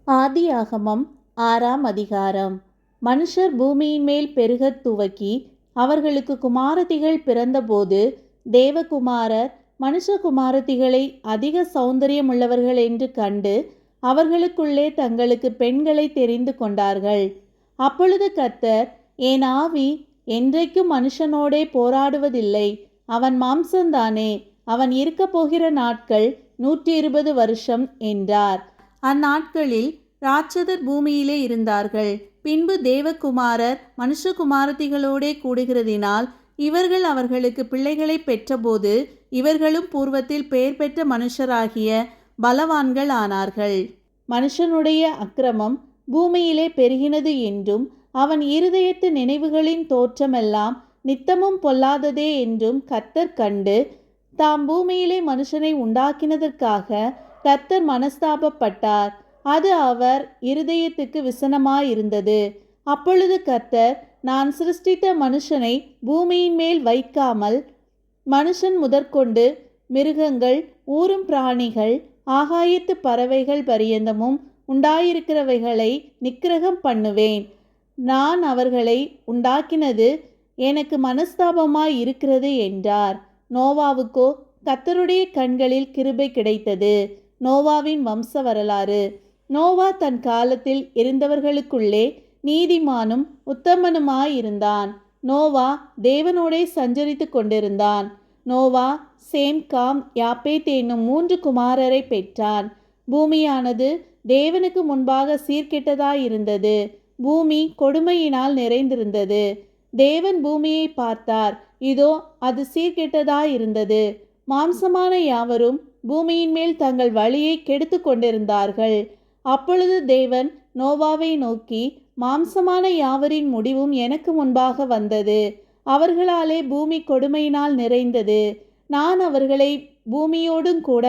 ஆதியாகமம் 6ஆம் அதிகாரம். மனுஷர் பூமியின் மேல் பெருகத் துவக்கி அவர்களுக்கு குமாரத்திகள் பிறந்தபோது தேவகுமாரர் மனுஷகுமாரத்திகளை அதிக சௌந்தரியமுள்ளவர்கள் என்று கண்டு அவர்களுக்குள்ளே தங்களுக்கு பெண்களை தெரிந்து கொண்டார்கள். அப்பொழுது கர்த்தர், என் ஆவி என்றைக்கும் மனுஷனோடே போராடுவதில்லை, அவன் மாம்சந்தானே, அவன் இருக்கப் போகிற நாட்கள் 120 வருஷம் என்றார். அந்நாட்களில் ராட்சதர் பூமியிலே இருந்தார்கள். பின்பு தேவகுமாரர் மனுஷகுமாரத்திகளோடே கூடுகிறதினால் இவர்கள் அவர்களுக்கு பிள்ளைகளை பெற்றபோது இவர்களும் பூர்வத்தில் பெயர் பெற்ற மனுஷராகிய பலவான்கள் ஆனார்கள். மனுஷனுடைய அக்கிரமம் பூமியிலே பெருகினது என்றும் அவன் இருதயத்து நினைவுகளின் தோற்றமெல்லாம் நித்தமும் பொல்லாததே என்றும் கர்த்தர் கண்டு, தாம் பூமியிலே மனுஷனை உண்டாக்கினதற்காக கர்த்தர் மனஸ்தாபப்பட்டார். அது அவர் இருதயத்துக்கு விசனமாயிருந்தது. அப்பொழுது கர்த்தர், நான் சிருஷ்டித்த மனுஷனை பூமியின் மேல் வைக்காமல் மனுஷன் முதற்கொண்டு மிருகங்கள், ஊரும் பிராணிகள், ஆகாயத்து பறவைகள் பரியந்தமும் உண்டாயிருக்கிறவைகளை நிக்கிரகம் பண்ணுவேன். நான் அவர்களை உண்டாக்கினது எனக்கு மனஸ்தாபமாய் இருக்கிறது என்றார். நோவாவுக்கோ கர்த்தருடைய கண்களில் கிருபை கிடைத்தது. நோவாவின் வம்ச வரலாறு. நோவா தன் காலத்தில் இருந்தவர்களுக்குள்ளே நீதிமானும் உத்தமனுமாயிருந்தான். நோவா தேவனோடே சஞ்சரித்து கொண்டிருந்தான். நோவா சேம், காம், யாப்பேத் என்னும் 3 குமாரரை பெற்றான். பூமியானது தேவனுக்கு முன்பாக சீர்கெட்டதாயிருந்தது. பூமி கொடுமையினால் நிறைந்திருந்தது. தேவன் பூமியை பார்த்தார், இதோ அது சீர்கெட்டதாயிருந்தது. மாம்சமான யாவரும் பூமியின் மேல் தங்கள் வழியை கெடுத்து கொண்டிருந்தார்கள். அப்பொழுது தேவன் நோவாவை நோக்கி, மாம்சமான யாவரின் முடிவும் எனக்கு முன்பாக வந்தது. அவர்களாலே பூமி கொடுமையினால் நிறைந்தது. நான் அவர்களை பூமியோடும் கூட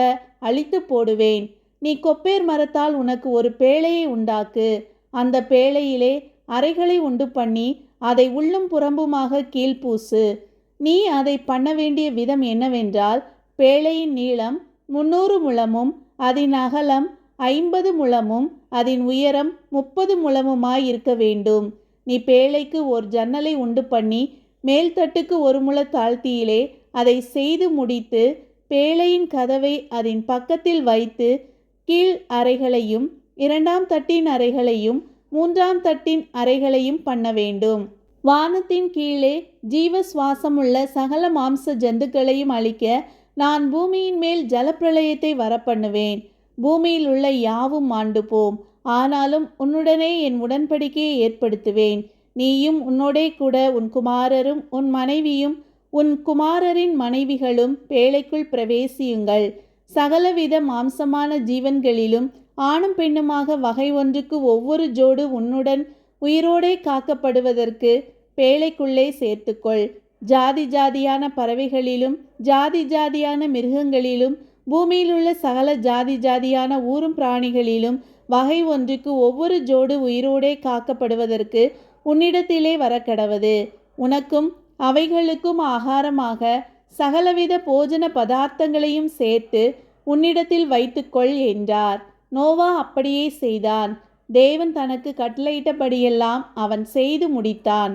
அழித்து போடுவேன். நீ கொப்பேர் மரத்தால் உனக்கு ஒரு பேழையை உண்டாக்கு. அந்த பேழையிலே அறைகளை உண்டு பண்ணி அதை உள்ளும் புறம்புமாக கீழ்ப்பூசு. நீ அதை பண்ண வேண்டிய விதம் என்னவென்றால், பேழையின் நீளம் 300 முழமும் அதன் அகலம் 50 முழமும் அதன் உயரம் 30 முழமுமாயிருக்க வேண்டும். நீ பேழைக்கு ஒரு ஜன்னலை உண்டு பண்ணி மேல்தட்டுக்கு 1 முழ தாழ்த்தியிலே அதை செய்து முடித்து பேழையின் கதவை அதன் பக்கத்தில் வைத்து கீழ் அறைகளையும் 2ஆம் தட்டின் அறைகளையும் 3ஆம் தட்டின் அறைகளையும் பண்ண வேண்டும். வானத்தின் கீழே ஜீவ சுவாசமுள்ள சகல மாம்ச ஜந்துக்களையும் அழிக்க நான் பூமியின் மேல் ஜலப்பிரளயத்தை வரப்பண்ணுவேன். பூமியில் உள்ள யாவும் மாண்டு போம். ஆனாலும் உன்னுடனே என் உடன்படிக்கையை ஏற்படுத்துவேன். நீயும் உன்னோடே கூட உன் குமாரரும் உன் மனைவியும் உன் குமாரரின் மனைவிகளும் பேழைக்குள் பிரவேசியுங்கள். சகலவித மாம்சமான ஜீவன்களிலும் ஆணும் பெண்ணுமாக வகை ஒன்றுக்கு ஒவ்வொரு ஜோடு உன்னுடன் உயிரோடே காக்கப்படுவதற்கு பேழைக்குள்ளே சேர்த்துக்கொள். ஜாதி ஜாதியான பறவைகளிலும் ஜாதி ஜாதியான மிருகங்களிலும் பூமியிலுள்ள சகல ஜாதி ஜாதியான ஊரும் பிராணிகளிலும் வகை ஒன்றுக்கு ஒவ்வொரு ஜோடு உயிரோடே காக்கப்படுவதற்கு உன்னிடத்திலே வரக்கடவது. உனக்கும் அவைகளுக்கும் ஆகாரமாக சகலவித போஜன பதார்த்தங்களையும் சேர்த்து உன்னிடத்தில் வைத்துக்கொள் என்றார். நோவா அப்படியே செய்தான். தேவன் தனக்கு கட்டளையிட்டபடியெல்லாம் அவன் செய்து முடித்தான்.